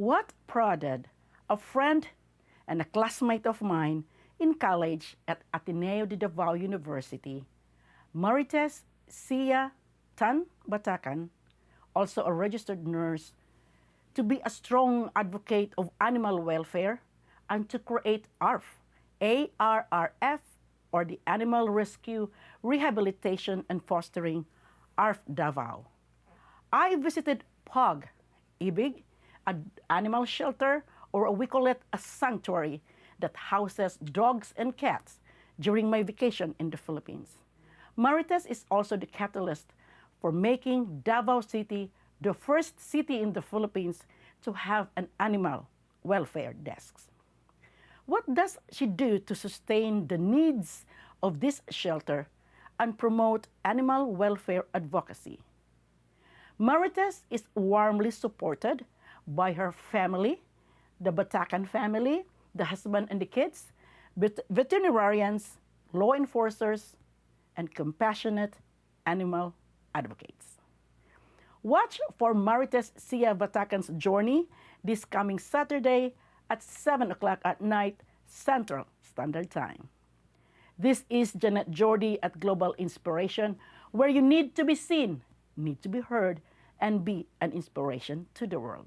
What prodded a friend and a classmate of mine in college at Ateneo de Davao University, Marites Sia-Tan Batacan, also a registered nurse, to be a strong advocate of animal welfare and to create ARRF, or the Animal Rescue Rehabilitation and Fostering, ARRF-Davao. I visited POG, Ibig, an animal shelter, or we call it a sanctuary that houses dogs and cats during my vacation in the Philippines. Marites is also the catalyst for making Davao City the first city in the Philippines to have an animal welfare desk. What does she do to sustain the needs of this shelter and promote animal welfare advocacy? Marites is warmly supported by her family, the Batacan family, the husband and the kids, veterinarians, law enforcers, and compassionate animal advocates. Watch for Marites Sia Batacan's journey this coming Saturday at 7 o'clock at night, Central Standard Time. This is Janet Jordy at Global Inspiration, where you need to be seen, need to be heard, and be an inspiration to the world.